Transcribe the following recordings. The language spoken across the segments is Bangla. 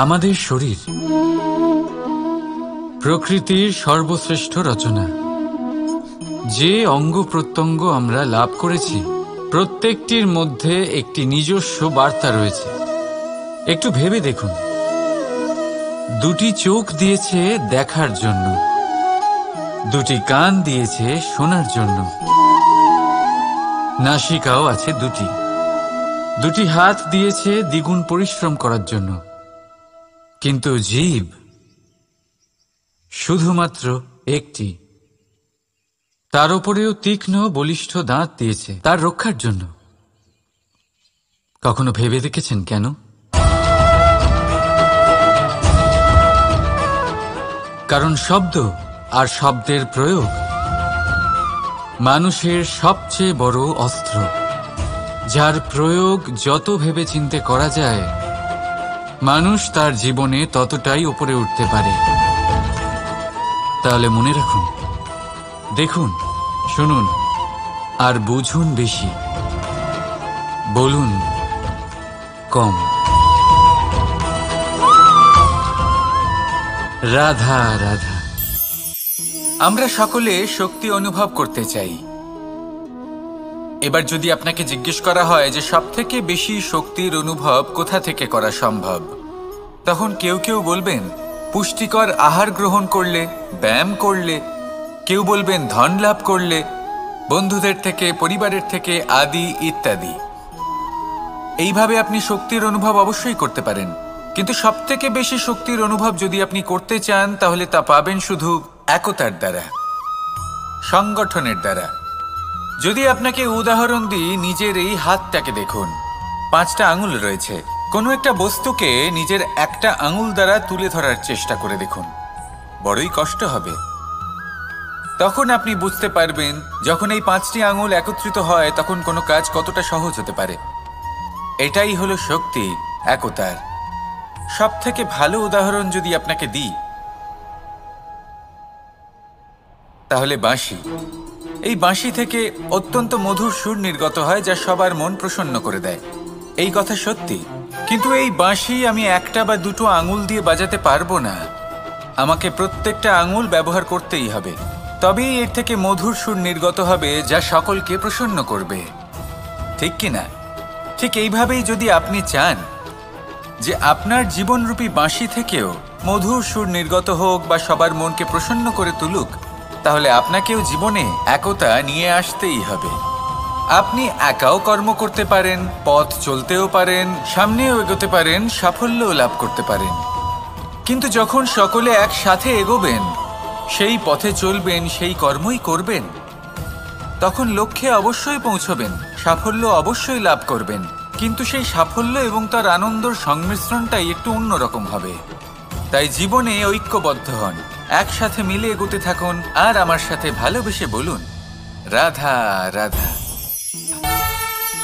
আমাদের শরীর প্রকৃতির সর্বশ্রেষ্ঠ রচনা। যে অঙ্গ প্রত্যঙ্গ আমরা লাভ করেছি প্রত্যেকটির মধ্যে একটি নিজস্ব বার্তা রয়েছে। একটু ভেবে দেখুন, দুটি চোখ দিয়েছে দেখার জন্য, দুটি কান দিয়েছে শোনার জন্য, নাসিকাও আছে দুটি, দুটি হাত দিয়েছে দ্বিগুণ পরিশ্রম করার জন্য। কিন্তু জীব শুধুমাত্র একটি। তার উপরেও তীক্ষ্ণ বলিষ্ঠ দাঁত দিয়েছে তার রক্ষার জন্য। কখনো ভেবে দেখেছেন কেন? কারণ শব্দ আর শব্দের প্রয়োগ মানুষের সবচেয়ে বড় অস্ত্র, যার প্রয়োগ যত ভেবে চিন্তে করা যায় মানুষ তার জীবনে ততটাই উপরে উঠতে পারে। তাহলে মনে রাখুন, দেখুন, শুনুন আর বুঝুন বেশি, বলুন কম। রাধা রাধা। আমরা সকলে শক্তি অনুভব করতে চাই। এবার যদি আপনাকে জিজ্ঞেস করা হয় যে সবথেকে বেশি শক্তির অনুভব কোথা থেকে করা সম্ভব, তখন কেউ কেউ বলবেন পুষ্টিকর আহার গ্রহণ করলে, ব্যায়াম করলে, কেউ বলবেন ধন লাভ করলে, বন্ধুদের থেকে, পরিবারের থেকে, আদি ইত্যাদি। এইভাবে আপনি শক্তির অনুভব অবশ্যই করতে পারেন, কিন্তু সবথেকে বেশি শক্তির অনুভব যদি আপনি করতে চান তাহলে তা পাবেন শুধু একতার দ্বারা, সংগঠনের দ্বারা। যদি আপনাকে উদাহরণ দিই, নিজের এই হাতটাকে দেখুন, 5টা আঙুল রয়েছে। কোনো একটা বস্তুকে নিজের একটা আঙুল দ্বারা তুলে ধরার চেষ্টা করে দেখুন, বড়ই কষ্ট হবে। তখন আপনি বুঝতে পারবেন যখন এই 5টি আঙুল একত্রিত হয় তখন কোনো কাজ কতটা সহজ হতে পারে। এটাই হলো শক্তি, একতার। সবথেকে ভালো উদাহরণ যদি আপনাকে দিই তাহলে বাঁশি। এই বাঁশি থেকে অত্যন্ত মধুর সুর নির্গত হয় যা সবার মন প্রসন্ন করে দেয়। এই কথা সত্যি, কিন্তু এই বাঁশি আমি একটা বা দুটো আঙুল দিয়ে বাজাতে পারবো না। আমাকে প্রত্যেকটা আঙুল ব্যবহার করতেই হবে, তবেই এর থেকে মধুর সুর নির্গত হবে যা সকলকে প্রসন্ন করবে, ঠিক কিনা? ঠিক এইভাবেই যদি আপনি চান যে আপনার জীবনরূপী বাঁশি থেকেও মধুর সুর নির্গত হোক বা সবার মনকে প্রসন্ন করে তুলুক, তাহলে আপনাকেও জীবনে একতা নিয়ে আসতেই হবে। আপনি একাও কর্ম করতে পারেন, পথ চলতেও পারেন, সামনেও এগোতে পারেন, সাফল্যও লাভ করতে পারেন। কিন্তু যখন সকলে একসাথে এগোবেন, সেই পথে চলবেন, সেই কর্মই করবেন, তখন লক্ষ্যে অবশ্যই পৌঁছবেন, সাফল্য অবশ্যই লাভ করবেন। কিন্তু সেই সাফল্য এবং তার আনন্দর সংমিশ্রণটাই একটু অন্যরকম হবে। তাই জীবনে ঐক্যবদ্ধ হন, একসাথে মিলে এগোতে থাকুন, আর আমার সাথে ভালোবেসে বলুন রাধা রাধা।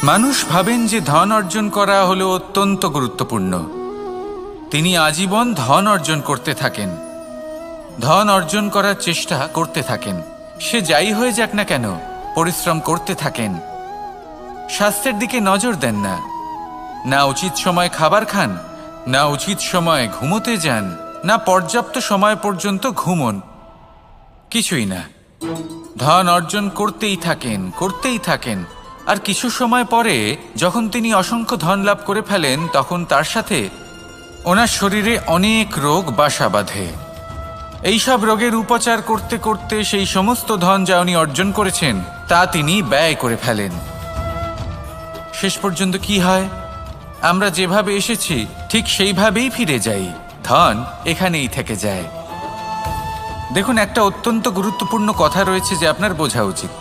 মানুষ ভাবেন যে ধন অর্জন করা হলো অত্যন্ত গুরুত্বপূর্ণ। তিনি আজীবন ধন অর্জন করতে থাকেন, ধন অর্জন করার চেষ্টা করতে থাকেন। সে যাই হয়ে যাক না কেন, পরিশ্রম করতে থাকেন। স্বাস্থ্যের দিকে নজর দেন না, না উচিত সময় খাবার খান, না উচিত সময় ঘুমোতে যান, না পর্যাপ্ত সময় পর্যন্ত ঘুমন, কিছুই না। ধন অর্জন করতেই থাকেন, করতেই থাকেন। আর কিছু সময় পরে যখন তিনি অসংখ্য ধন লাভ করে ফেলেন, তখন তার সাথে ওনার শরীরে অনেক রোগ বাসা বাঁধে। এইসব রোগের উপচার করতে করতে সেই সমস্ত ধন যা উনি অর্জন করেছেন তা তিনি ব্যয় করে ফেলেন। শেষ পর্যন্ত কি হয়? আমরা যেভাবে এসেছি ঠিক সেইভাবেই ফিরে যাই, ধন এখানেই থেকে যায়। দেখুন, একটা অত্যন্ত গুরুত্বপূর্ণ কথা রয়েছে যে আপনার বোঝা উচিত।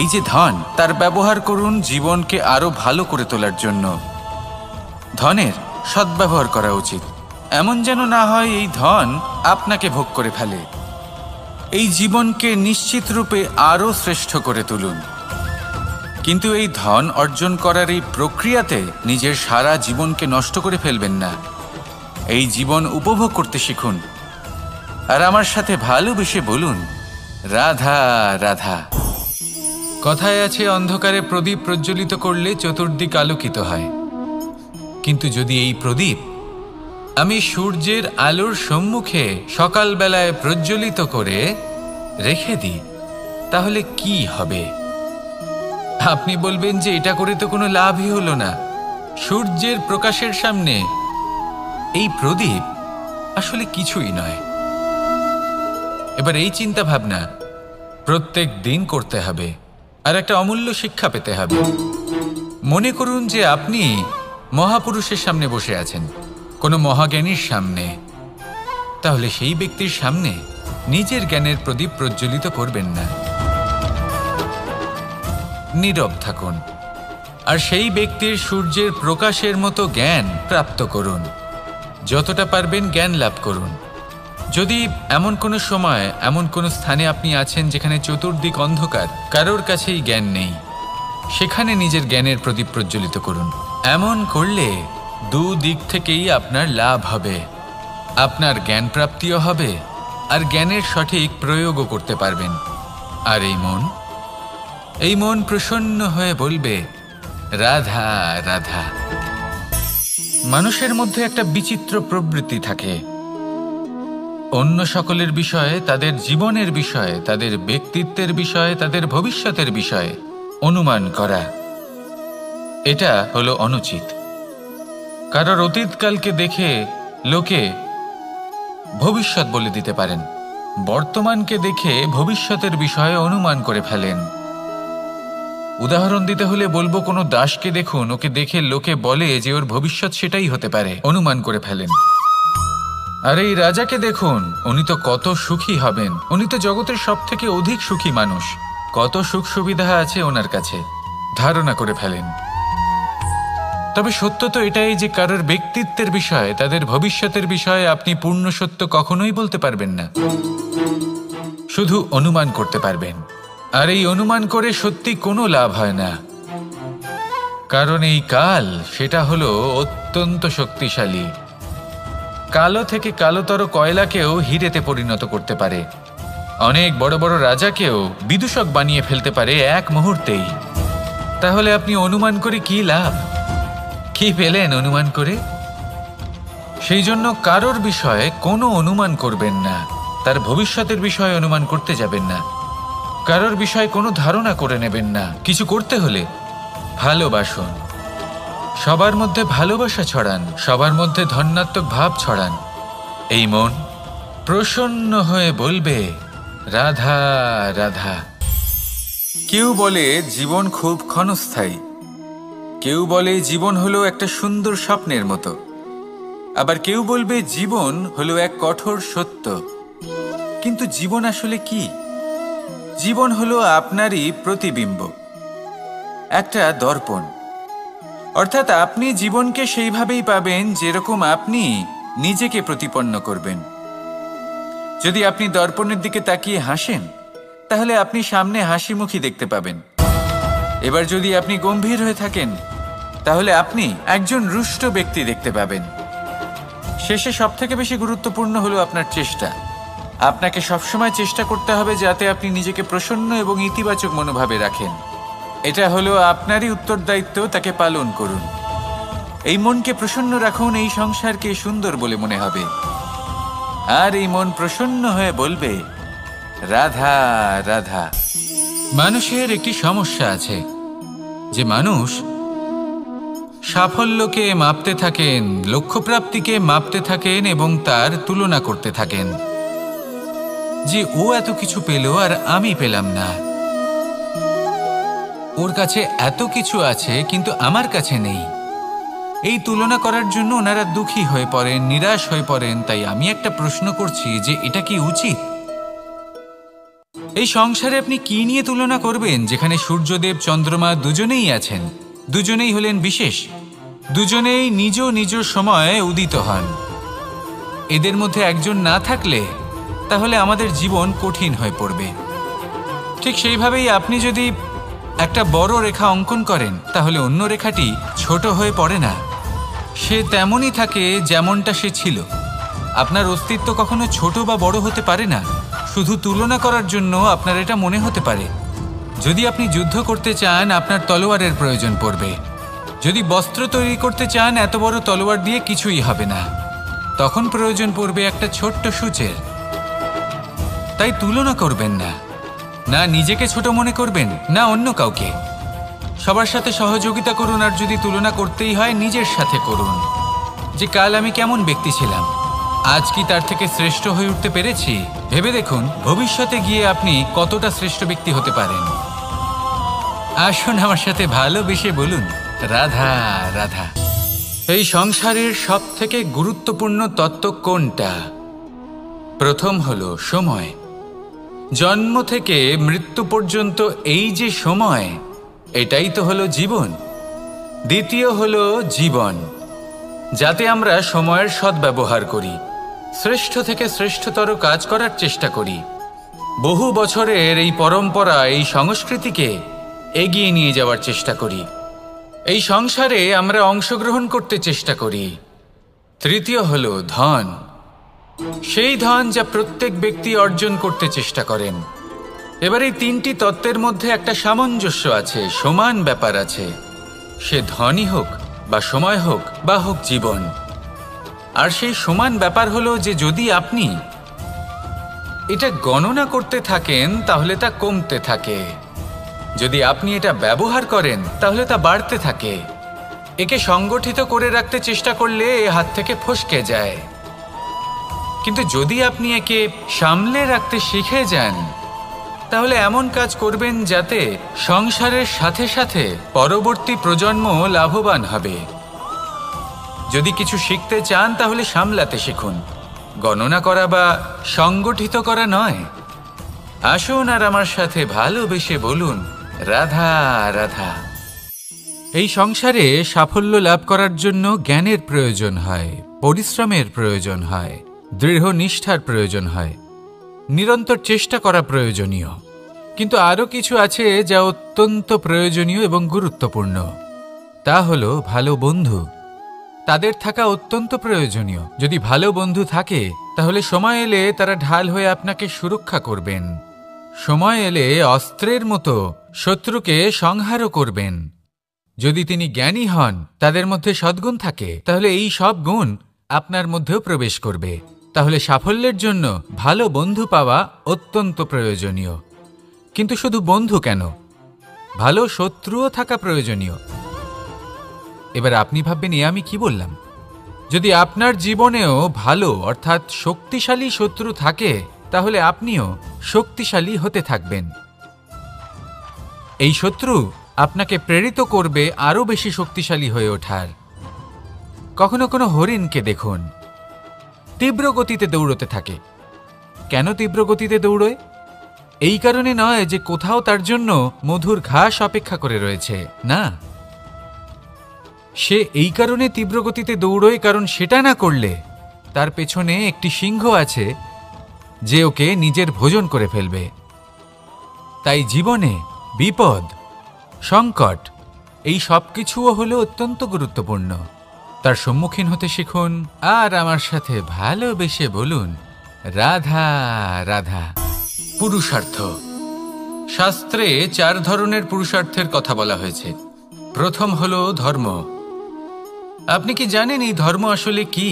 এই যে ধন, তার ব্যবহার করুন জীবনকে আরো ভালো করে তোলার জন্য। ধনের সদ্ব্যবহার করা উচিত, এমন যেন না হয় এই ধন আপনাকে ভোগ করে ফেলে। এই জীবনকে নিশ্চিত রূপে আরো শ্রেষ্ঠ করে তুলুন। কিন্তু এই ধন অর্জন করার এই প্রক্রিয়াতে নিজের সারা জীবনকে নষ্ট করে ফেলবেন না। এই জীবন উপভোগ করতে শিখুন, আর আমার সাথে ভালোবেসে বলুন রাধা রাধা। কথায় আছে, অন্ধকারে প্রদীপ প্রজ্বলিত করলে চতুর্দিক আলোকিত হয়। কিন্তু যদি এই প্রদীপ আমি সূর্যের আলোর সম্মুখে সকালবেলায় প্রজ্বলিত করে রেখে দিই, তাহলে কি হবে? আপনি বলবেন যে এটা করে তো কোনো লাভই হলো না। সূর্যের প্রকাশের সামনে এই প্রদীপ আসলে কিছুই নয়। এবার এই চিন্তা ভাবনা প্রত্যেক দিন করতে হবে, আর একটা অমূল্য শিক্ষা পেতে হবে। মনে করুন যে আপনি মহাপুরুষের সামনে বসে আছেন, কোনো মহাজ্ঞানীর সামনে, তাহলে সেই ব্যক্তির সামনে নিজের জ্ঞানের প্রদীপ প্রজ্বলিত করবেন না, নীরব থাকুন, আর সেই ব্যক্তির সূর্যের প্রকাশের মতো জ্ঞান প্রাপ্ত করুন। যতটা পারবেন জ্ঞান লাভ করুন। যদি এমন কোনো সময় এমন কোনো স্থানে আপনি আছেন যেখানে চতুর্দিক অন্ধকার, কারোর কাছেই জ্ঞান নেই, সেখানে নিজের জ্ঞানের প্রদীপ প্রজ্বলিত করুন। এমন করলে দুদিক থেকেই আপনার লাভ হবে। আপনার জ্ঞান প্রাপ্তিও হবে, আর জ্ঞানের সঠিক প্রয়োগও করতে পারবেন। আর এই মন প্রসন্ন হয়ে বলবে, রাধা রাধা। মানুষের মধ্যে একটা বিচিত্র প্রবৃত্তি থাকে, অন্য সকলের বিষয়ে, তাদের জীবনের বিষয়ে, তাদের ব্যক্তিত্বের বিষয়ে, তাদের ভবিষ্যতের বিষয়ে অনুমান করা। এটা হলো অনুচিত। কারোর অতীতকালকে দেখে লোকে ভবিষ্যৎ বলে দিতে পারেন, বর্তমানকে দেখে ভবিষ্যতের বিষয়ে অনুমান করে ফেলেন। উদাহরণ দিতে হলে বলবো, কোনো দাসকে দেখুন, ওকে দেখে লোকে বলে যে ওর ভবিষ্যৎ সেটাই হতে পারে, অনুমান করে ফেলেন। আর এই রাজাকে দেখুন, উনি তো কত সুখী হবেন, উনি তো জগতের সব থেকে অধিক সুখী মানুষ, কত সুখ সুবিধা আছে ওনার কাছে, ধারণা করে ফেলেন। তবে সত্য তো এটাই যে কারোর ব্যক্তিত্বের বিষয়ে, তাদের ভবিষ্যতের বিষয়ে আপনি পূর্ণ সত্য কখনোই বলতে পারবেন না, শুধু অনুমান করতে পারবেন। আর এই অনুমান করে সত্যি কোনো লাভ হয় না, কারণ এই কাল সেটা হলো অত্যন্ত শক্তিশালী। কালো থেকে কালোতর কয়লাকেও হীরেতে পরিণত করতে পারে, অনেক বড় বড় রাজাকেও বিদূষক বানিয়ে ফেলতে পারে এক মুহূর্তেই। তাহলে আপনি অনুমান করে কি লাভ? কি পেলেন অনুমান করে? সেই জন্য কারোর বিষয়ে কোনো অনুমান করবেন না, তার ভবিষ্যতের বিষয়ে অনুমান করতে যাবেন না, কারোর বিষয়ে কোনো ধারণা করে নেবেন না। কিছু করতে হলে ভালোবাসুন, সবার মধ্যে ভালোবাসা ছড়ান, সবার মধ্যে ধন্যাত্মক ভাব ছড়ান। এই মন প্রসন্ন হয়ে বলবে, রাধা রাধা। কেউ বলে জীবন খুব ক্ষণস্থায়ী, কেউ বলে জীবন হলো একটা সুন্দর স্বপ্নের মতো, আবার কেউ বলবে জীবন হলো এক কঠোর সত্য। কিন্তু জীবন আসলে কি? জীবন হলো আপনারই প্রতিবিম্ব, একটা দর্পণ। অর্থাৎ আপনি জীবনকে সেইভাবেই পাবেন যেরকম আপনি নিজেকে প্রতিপন্ন করবেন। যদি আপনি দর্পণের দিকে তাকিয়ে হাসেন, তাহলে আপনি সামনে হাসি মুখী দেখতে পাবেন। এবার যদি আপনি গম্ভীর হয়ে থাকেন, তাহলে আপনি একজন রুষ্ট ব্যক্তি দেখতে পাবেন। শেষে সবথেকে বেশি গুরুত্বপূর্ণ হলো আপনার চেষ্টা। আপনাকে সবসময় চেষ্টা করতে হবে যাতে আপনি নিজেকে প্রসন্ন এবং ইতিবাচক মনোভাবে রাখেন। এটা হলো আপনারই উত্তরদায়িত্ব, তাকে পালন করুন। এই মনকে প্রসন্ন রাখুন, এই সংসারকে সুন্দর বলে মনে হবে। আর এই মন প্রসন্ন হয়ে বলবে, রাধা রাধা। মানুষের একটি সমস্যা আছে যে মানুষ সাফল্যকে মাপতে থাকেন, লক্ষ্যপ্রাপ্তিকে মাপতে থাকেন এবং তার তুলনা করতে থাকেন যে ও এত কিছু পেল আর আমি পেলাম না, ওর কাছে এত কিছু আছে কিন্তু আমার কাছে নেই। এই তুলনা করার জন্য ওনারা দুঃখী হয়ে পড়েন, নিরাশ হয়ে পড়েন। তাই আমি একটা প্রশ্ন করছি যে এটা কি উচিত? এই সংসারে আপনি কি নিয়ে তুলনা করবেন, যেখানে সূর্যদেব চন্দ্রমা দুজনেই আছেন, দুজনেই হলেন বিশেষ, দুজনেই নিজ নিজ সময়ে উদিত হন। এদের মধ্যে একজন না থাকলে তাহলে আমাদের জীবন কঠিন হয়ে পড়বে। ঠিক সেইভাবেই আপনি যদি একটা বড় রেখা অঙ্কন করেন, তাহলে অন্য রেখাটি ছোট হয়ে পড়ে না, সে তেমনই থাকে যেমনটা সে ছিল। আপনার অস্তিত্ব কখনো ছোট বা বড় হতে পারে না, শুধু তুলনা করার জন্য আপনার এটা মনে হতে পারে। যদি আপনি যুদ্ধ করতে চান, আপনার তলোয়ারের প্রয়োজন পড়বে। যদি বস্ত্র তৈরি করতে চান, এত বড় তলোয়ার দিয়ে কিছুই হবে না। তখন প্রয়োজন পড়বে একটা ছোট্ট সূচের। তাই তুলনা করবেন না, না নিজেকে ছোট মনে করবেন, না অন্য কাউকে। সবার সাথে সহযোগিতা করুন, আর যদি তুলনা করতেই হয় নিজের সাথে করুন, যে কাল আমি কেমন ব্যক্তি ছিলাম, আজ কি তার থেকে শ্রেষ্ঠ হয়ে উঠতে পেরেছি। ভেবে দেখুন ভবিষ্যতে গিয়ে আপনি কতটা শ্রেষ্ঠ ব্যক্তি হতে পারেন। আসুন আমার সাথে ভালোবেসে বলুন, রাধা রাধা। এই সংসারের সব থেকে গুরুত্বপূর্ণ তত্ত্ব কোনটা? প্রথম হলো সময়। জন্ম থেকে মৃত্যু পর্যন্ত এই যে সময়, এটাই তো হলো জীবন। দ্বিতীয় হলো জীবন, যাতে আমরা সময়ের সদ্ব্যবহার করি, শ্রেষ্ঠ থেকে শ্রেষ্ঠতর কাজ করার চেষ্টা করি। বহু বছরের এই পরম্পরা, এই সংস্কৃতিকে এগিয়ে নিয়ে যাওয়ার চেষ্টা করি। এই সংসারে আমরা অংশগ্রহণ করতে চেষ্টা করি। তৃতীয় হলো ধন, সেই ধন যা প্রত্যেক ব্যক্তি অর্জন করতে চেষ্টা করেন। এবার এই তিনটি তত্ত্বের মধ্যে একটা সামঞ্জস্য আছে, সমান ব্যাপার আছে। সে ধনই হোক বা সময় হোক বা হোক জীবন। আর সেই সমান ব্যাপার হলো যে যদি আপনি এটা গণনা করতে থাকেন তাহলে তা কমতে থাকে, যদি আপনি এটা ব্যবহার করেন তাহলে তা বাড়তে থাকে। একে সংগঠিত করে রাখতে চেষ্টা করলে এ হাত থেকে ফসকে যায়, কিন্তু যদি আপনি একে সামলে রাখতে শিখে যান তাহলে এমন কাজ করবেন যাতে সংসারের সাথে সাথে পরবর্তী প্রজন্ম লাভবান হবে। যদি কিছু শিখতে চান তাহলে সামলাতে শিখুন, গণনা করা বা সংগঠিত করা নয়। আসুন আর আমার সাথে ভালোবেসে বলুন, রাধা রাধা। এই সংসারে সাফল্য লাভ করার জন্য জ্ঞানের প্রয়োজন হয়, পরিশ্রমের প্রয়োজন হয়, দৃঢ় নিষ্ঠার প্রয়োজন হয়, নিরন্তর চেষ্টা করা প্রয়োজনীয়। কিন্তু আরও কিছু আছে যা অত্যন্ত প্রয়োজনীয় এবং গুরুত্বপূর্ণ। তা হলো ভালো বন্ধু। তাদের থাকা অত্যন্ত প্রয়োজনীয়। যদি ভালো বন্ধু থাকে তাহলে সময় এলে তারা ঢাল হয়ে আপনাকে সুরক্ষা করবেন। সময় এলে অস্ত্রের মতো শত্রুকে সংহারও করবেন। যদি তিনি জ্ঞানী হন, তাদের মধ্যে সদ্গুণ থাকে, তাহলে এই সব গুণ আপনার মধ্যেও প্রবেশ করবে। তাহলে সাফল্যের জন্য ভালো বন্ধু পাওয়া অত্যন্ত প্রয়োজনীয়। কিন্তু শুধু বন্ধু কেন, ভালো শত্রুও থাকা প্রয়োজনীয়। এবার আপনি ভাববেন, এ আমি কি বললাম? যদি আপনার জীবনেও ভালো অর্থাৎ শক্তিশালী শত্রু থাকে তাহলে আপনিও শক্তিশালী হতে থাকবেন। এই শত্রু আপনাকে প্রেরিত করবে আরও বেশি শক্তিশালী হয়ে ওঠার। কখনো কোনো হরিণকে দেখুন, তীব্র গতিতে দৌড়তে থাকে। কেন তীব্র গতিতে দৌড়য়? এই কারণে নয় যে কোথাও তার জন্য মধুর ঘাস অপেক্ষা করে রয়েছে, না। সে এই কারণে তীব্র গতিতে দৌড়য় কারণ সেটা না করলে তার পেছনে একটি সিংহ আছে যে ওকে নিজের ভোজন করে ফেলবে। তাই জীবনে বিপদ, সংকট, এই সব কিছুও হলো অত্যন্ত গুরুত্বপূর্ণ। তার সম্মুখীন হতে শিখুন আর আমার সাথে ভালোবেসে বলুন, রাধা রাধা। পুরুষার্থ। শাস্ত্রে 4 ধরনের পুরুষার্থের কথা বলা হয়েছে। প্রথম হলো ধর্ম। আপনি কি জানেন এই ধর্ম আসলে কি?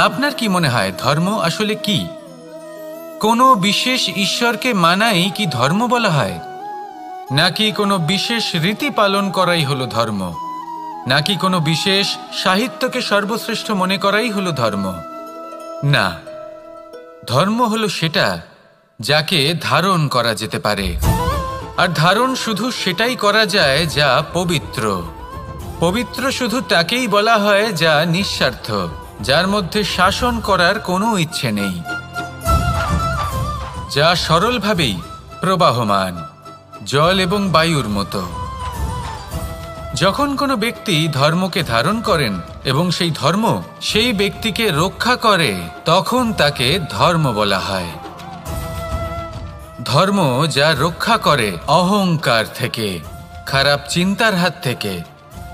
আপনার কি মনে হয় ধর্ম আসলে কি? কোনো বিশেষ ঈশ্বরকে মানাই কি ধর্ম বলা হয়? নাকি কোনো বিশেষ রীতি পালন করাই হলো ধর্ম? নাকি কোনো বিশেষ সাহিত্যকে সর্বশ্রেষ্ঠ মনে করাই হলো ধর্ম? না, ধর্ম হলো সেটা যাকে ধারণ করা যেতে পারে। আর ধারণ শুধু সেটাই করা যায় যা পবিত্র। পবিত্র শুধু তাকেই বলা হয় যা নিঃস্বার্থ, যার মধ্যে শাসন করার কোনো ইচ্ছে নেই, যা সরলভাবেই প্রবাহমান, জল এবং বায়ুর মতো। যখন কোনো ব্যক্তি ধর্মকে ধারণ করেন এবং সেই ধর্ম সেই ব্যক্তিকে রক্ষা করে, তখন তাকে ধর্ম বলা হয়। ধর্ম যা রক্ষা করে অহংকার থেকে, খারাপ চিন্তার হাত থেকে।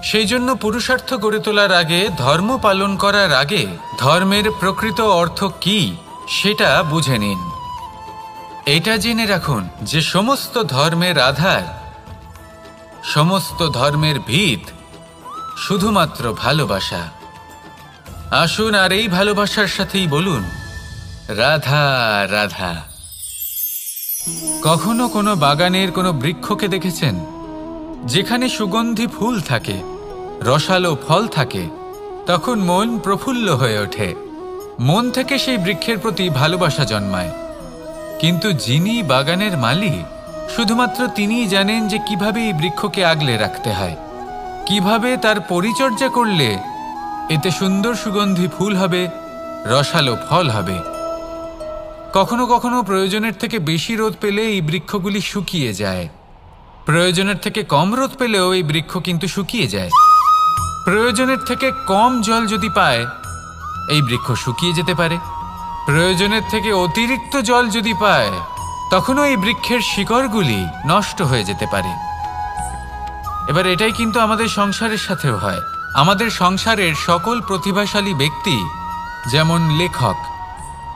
সেই জন্য পুরুষার্থ গড়ে তোলার আগে, ধর্ম পালন করার আগে ধর্মের প্রকৃত অর্থ কি সেটা বুঝে নিন। এটা জেনে রাখুন যে সমস্ত ধর্মের আধার, সমস্ত ধর্মের ভিত শুধুমাত্র ভালোবাসা। আসুন আর এই ভালোবাসার সাথেই বলুন, রাধা রাধা। কখনো কোনো বাগানের কোনো বৃক্ষকে দেখেছেন যেখানে সুগন্ধি ফুল থাকে, রসালো ফল থাকে? তখন মন প্রফুল্ল হয়ে ওঠে, মন থেকে সেই বৃক্ষের প্রতি ভালোবাসা জন্মায়। কিন্তু যিনি বাগানের মালিক, শুধুমাত্র তিনিই জানেন যে কিভাবে এই বৃক্ষকে আগলে রাখতে হয়, কিভাবে তার পরিচর্যা করলে এতে সুন্দর সুগন্ধি ফুল হবে, রসালো ফল হবে। কখনো কখনো প্রয়োজনের থেকে বেশি রোদ পেলে এই বৃক্ষগুলি শুকিয়ে যায়, প্রয়োজনের থেকে কম রোদ পেলেও এই বৃক্ষ কিন্তু শুকিয়ে যায়। প্রয়োজনের থেকে কম জল যদি পায়, এই বৃক্ষ শুকিয়ে যেতে পারে। প্রয়োজনের থেকে অতিরিক্ত জল যদি পায়, তখনও এই বৃক্ষের শিকড়গুলি নষ্ট হয়ে যেতে পারে। এবার এটাই কিন্তু আমাদের সংসারের সাথেও হয়। আমাদের সংসারের সকল প্রতিভাশালী ব্যক্তি, যেমন লেখক,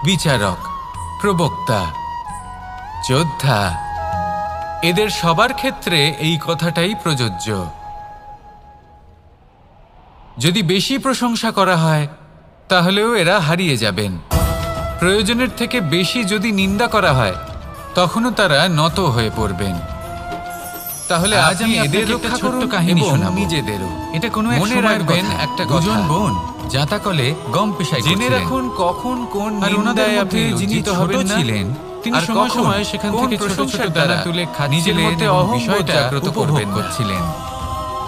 বিচারক, প্রবক্তা, যোদ্ধা, এদের সবার ক্ষেত্রে এই কথাটাই প্রযোজ্য। যদি বেশি প্রশংসা করা হয়, তাহলেও এরা হারিয়ে যাবেন। প্রয়োজনের থেকে বেশি যদি নিন্দা করা হয়, তখনও তারা নত হয়ে পড়বেন। তাহলে আজ আমি এদের রক্ষা করুন কাহিনী শোনাবো, নিজেদেরও। এটা কোনো মনে রাখবেন একটা দুজন বোন জাতাকলে গম পেশায় জেনে রাখুন কখন কোন নিন্দায় আপনি লজ্জিত হবেন ছিলেন। তিনি সময় সময় সেখান থেকে ছোট ছোট দানা তুলে নিজের মধ্যে বিষয়টা উপভোগ করছিলেন।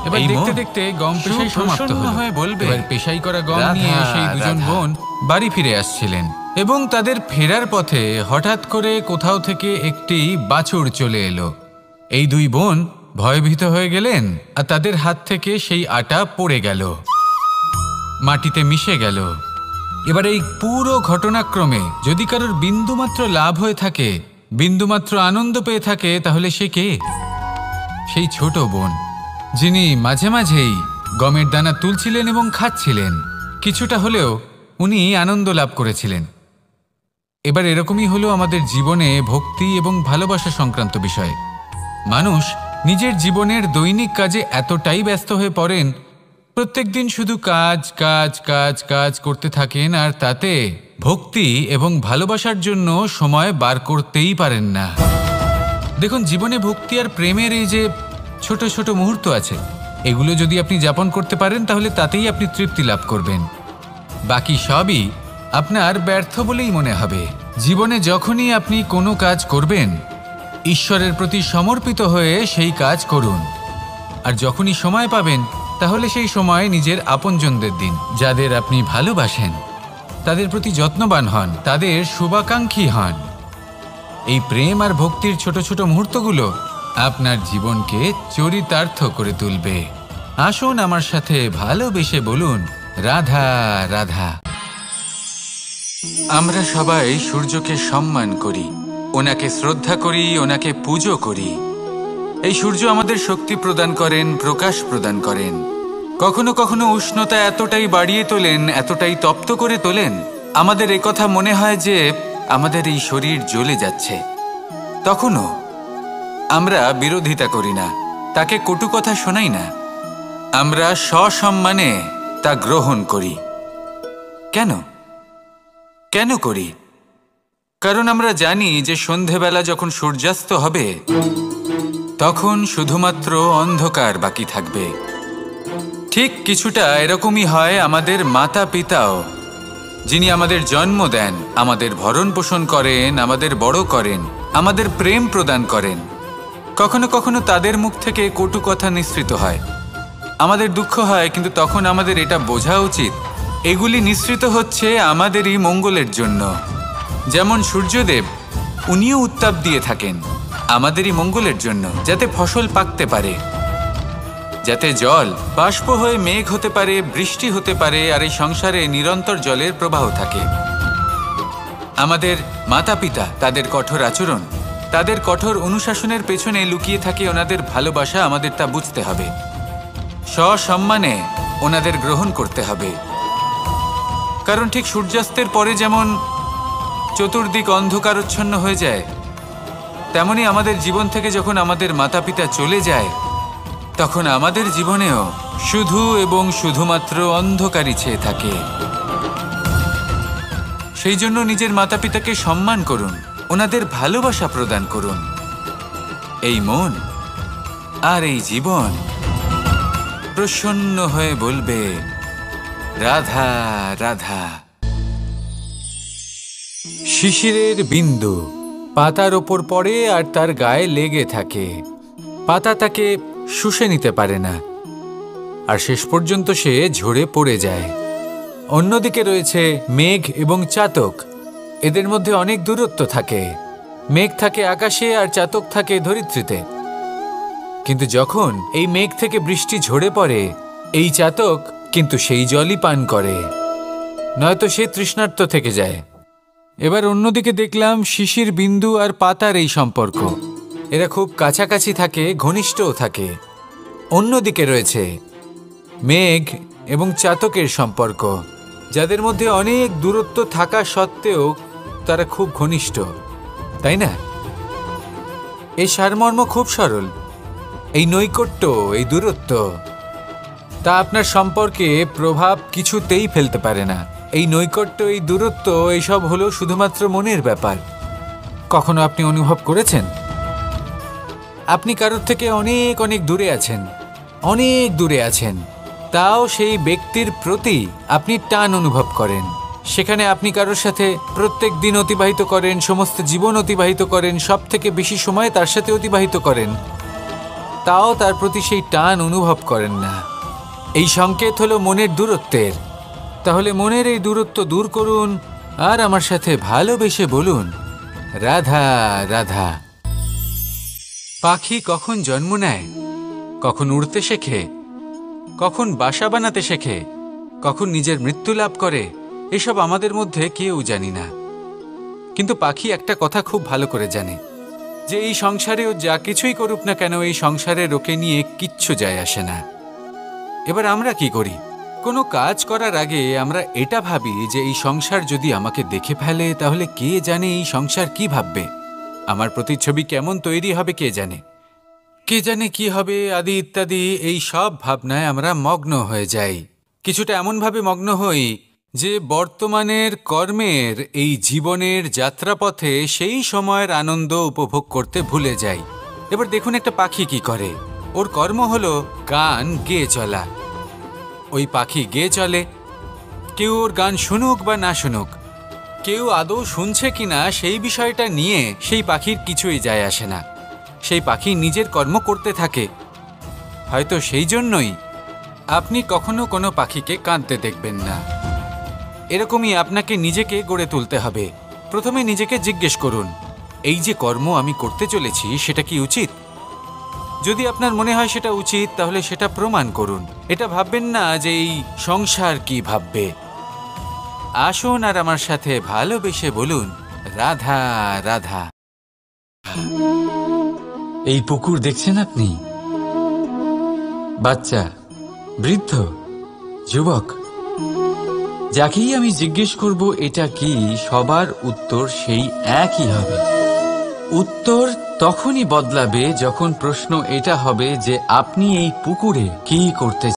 এবার দেখতে দেখতে গম পেশাই সমাপ্ত হয়ে বলবে, এবার পেশাই করা গম নিয়ে সেই দুজন বোন বাড়ি ফিরে আসছিলেন এবং তাদের ফেরার পথে হঠাৎ করে কোথাও থেকে একটি বাছুর চলে এলো। এই দুই বোন ভয়ভীত হয়ে গেলেন আর তাদের হাত থেকে সেই আটা পড়ে গেল, মাটিতে মিশে গেল। এবার এই পুরো ঘটনাক্রমে যদি কারোর বিন্দুমাত্র লাভ হয়ে থাকে, বিন্দুমাত্র আনন্দ পেয়ে থাকে, তাহলে সে কে? সেই ছোট বোন, যিনি মাঝে মাঝেই গমের দানা তুলছিলেন এবং খাচ্ছিলেন। কিছুটা হলেও উনি আনন্দ লাভ করেছিলেন। এবার এরকমই হলো আমাদের জীবনে ভক্তি এবং ভালোবাসা সংক্রান্ত বিষয়। মানুষ নিজের জীবনের দৈনিক কাজে এতটাই ব্যস্ত হয়ে পড়েন, প্রত্যেকদিন শুধু কাজ কাজ কাজ কাজ করতে থাকেন, আর তাতে ভক্তি এবং ভালোবাসার জন্য সময় বার করতেই পারেন না। দেখুন, জীবনে ভক্তি আর প্রেমের এই যে ছোট ছোট মুহূর্ত আছে, এগুলো যদি আপনি যাপন করতে পারেন, তাহলে তাতেই আপনি তৃপ্তি লাভ করবেন। বাকি সবই আপনার ব্যর্থ বলেই মনে হবে। জীবনে যখনই আপনি কোনো কাজ করবেন, ঈশ্বরের প্রতি সমর্পিত হয়ে সেই কাজ করুন। আর যখনই সময় পাবেন, তাহলে সেই সময় নিজের আপনজনদের দিন। যাদের আপনি ভালোবাসেন তাদের প্রতি যত্নবান হন, তাদের শুভাকাঙ্ক্ষী হন। এই প্রেম আর ভক্তির ছোট ছোট মুহূর্তগুলো আপনার জীবনকে চরিতার্থ করে তুলবে। আসুন আমার সাথে ভালোবেসে বলুন, রাধা রাধা। আমরা সবাই সূর্যকে সম্মান করি, ওনাকে শ্রদ্ধা করি, ওনাকে পুজো করি। এই সূর্য আমাদের শক্তি প্রদান করেন, প্রকাশ প্রদান করেন। কখনো কখনো উষ্ণতা এতটাই বাড়িয়ে তোলেন, এতটাই তপ্ত করে তোলেন, আমাদের একথা মনে হয় যে আমাদের এই শরীর জ্বলে যাচ্ছে। তখনও আমরা বিরোধিতা করি না, তাকে কটু কথা শোনাই না, আমরা সসম্মানে তা গ্রহণ করি। কেন কেন করি? কারণ আমরা জানি যে সন্ধেবেলা যখন সূর্যাস্ত হবে, তখন শুধুমাত্র অন্ধকার বাকি থাকবে। ঠিক কিছুটা এরকমই হয় আমাদের মাতা পিতাও, যিনি আমাদের জন্ম দেন, আমাদের ভরণ পোষণ করেন, আমাদের বড় করেন, আমাদের প্রেম প্রদান করেন। কখনো কখনো তাদের মুখ থেকে কটু কথা নিঃসৃত হয়, আমাদের দুঃখ হয়, কিন্তু তখন আমাদের এটা বোঝা উচিত এগুলি নিঃসৃত হচ্ছে আমাদেরই মঙ্গলের জন্য। যেমন সূর্যদেব, উনিও উত্তাপ দিয়ে থাকেন আমাদেরই মঙ্গলের জন্য, যাতে ফসল পাকতে পারে, যাতে জল বাষ্প হয়ে মেঘ হতে পারে, বৃষ্টি হতে পারে, আর এই সংসারে নিরন্তর জলের প্রবাহ থাকে। আমাদের মাতা পিতা, তাদের কঠোর আচরণ, তাদের কঠোর অনুশাসনের পেছনে লুকিয়ে থাকে ওনাদের ভালোবাসা। আমাদের তা বুঝতে হবে, সসম্মানে ওনাদের গ্রহণ করতে হবে। কারণ ঠিক সূর্যাস্তের পরে যেমন চতুর্দিক অন্ধকারচ্ছন্ন হয়ে যায়, তেমনি আমাদের জীবন থেকে যখন আমাদের মাতা পিতা চলে যায়, তখন আমাদের জীবনেও শুধু এবং শুধুমাত্র অন্ধকারই ছেয়ে থাকে। সেই জন্য নিজের মাতা পিতাকে সম্মান করুন, ওনাদের ভালোবাসা প্রদান করুন। এই মন আর এই জীবন প্রসন্ন হয়ে বলবে রাধা রাধা। শিশিরের বিন্দু পাতার ওপর পড়ে আর তার গায়ে লেগে থাকে। পাতা তাকে শুষে নিতে পারে না, আর শেষ পর্যন্ত সে ঝরে পড়ে যায়। অন্যদিকে রয়েছে মেঘ এবং চাতক। এদের মধ্যে অনেক দূরত্ব থাকে। মেঘ থাকে আকাশে আর চাতক থাকে ধরিত্রীতে। কিন্তু যখন এই মেঘ থেকে বৃষ্টি ঝরে পড়ে, এই চাতক কিন্তু সেই জলই পান করে, নয়তো সে তৃষ্ণার্ত থেকে যায়। এবার অন্যদিকে দেখলাম শিশির বিন্দু আর পাতার এই সম্পর্ক। এরা খুব কাছাকাছি থাকে, ঘনিষ্ঠও থাকে। অন্যদিকে রয়েছে মেঘ এবং চাতকের সম্পর্ক, যাদের মধ্যে অনেক দূরত্ব থাকা সত্ত্বেও তারা খুব ঘনিষ্ঠ, তাই না? এই সারমর্ম খুব সরল। এই নৈকট্য, এই দূরত্ব, তা আপনার সম্পর্কে প্রভাব কিছুতেই ফেলতে পারে না। এই নৈকট্য, এই দূরত্ব, এইসব হলো শুধুমাত্র মনের ব্যাপার। কখনো আপনি অনুভব করেছেন আপনি কারোর থেকে অনেক অনেক দূরে আছেন, অনেক দূরে আছেন, তাও সেই ব্যক্তির প্রতি আপনি টান অনুভব করেন। সেখানে আপনি কারোর সাথে প্রত্যেক দিন অতিবাহিত করেন, সমস্ত জীবন অতিবাহিত করেন, সব থেকে বেশি সময় তার সাথে অতিবাহিত করেন, তাও তার প্রতি সেই টান অনুভব করেন না। এই সংকেত হলো মনের দূরত্বের। তাহলে মনের এই দূরত্ব দূর করুন আর আমার সাথে ভালোবেসে বলুন রাধা রাধা। পাখি কখন জন্ম নেয়, কখন উড়তে শেখে, কখন বাসা বানাতে শেখে, কখন নিজের মৃত্যু লাভ করে, এসব আমাদের মধ্যে কেউ জানি না। কিন্তু পাখি একটা কথা খুব ভালো করে জানে, যে এই সংসারে ও যা কিছুই করুক না কেন, এই সংসারে ওকে নিয়ে কিচ্ছু যায় আসে না। এবার আমরা কি করি? কোনো কাজ করার আগে আমরা এটা ভাবি যে এই সংসার যদি আমাকে দেখে ফেলে, তাহলে কে জানে এই সংসার কি ভাববে, আমার প্রতিচ্ছবি কেমন তৈরি হবে কে জানে, কে জানে কি হবে আদি ইত্যাদি। এই সব ভাবনায় আমরা মগ্ন হয়ে যাই। কিছুটা এমনভাবে মগ্ন হই যে বর্তমানের কর্মের এই জীবনের যাত্রাপথে সেই সময়ের আনন্দ উপভোগ করতে ভুলে যাই। এবার দেখুন একটা পাখি কি করে। ওর কর্ম হলো গান গেয়ে চলা। ওই পাখি গেয়ে চলে, কেউ ওর গান শুনুক বা না শুনুক, কেউ আদৌ শুনছে কিনা সেই বিষয়টা নিয়ে সেই পাখির কিছুই যায় আসে না। সেই পাখি নিজের কর্ম করতে থাকে। হয়তো সেই জন্যই আপনি কখনো কোনো পাখিকে কাঁদতে দেখবেন না। এরকমই আপনাকে নিজেকে গড়ে তুলতে হবে। প্রথমে নিজেকে জিজ্ঞেস করুন, এই যে কর্ম আমি করতে চলেছি সেটা কি উচিত? যদি আপনার মনে হয় সেটা উচিত, তাহলে সেটা প্রমাণ করুন। এটা ভাববেন না যে এই সংসার কি ভাববে। আসুন আর আমার সাথে ভালোবেসে বলুন রাধা রাধা। এই পুকুর দেখছেন আপনি? বাচ্চা, বৃদ্ধ, যুবক, যাকেই আমি জিজ্ঞেস করব এটা কি, সবার উত্তর সেই একই হবে। উত্তর তখনই বদলাবে যখন প্রশ্ন এটা হবে যে আপনি এই পুকুরে কি করতে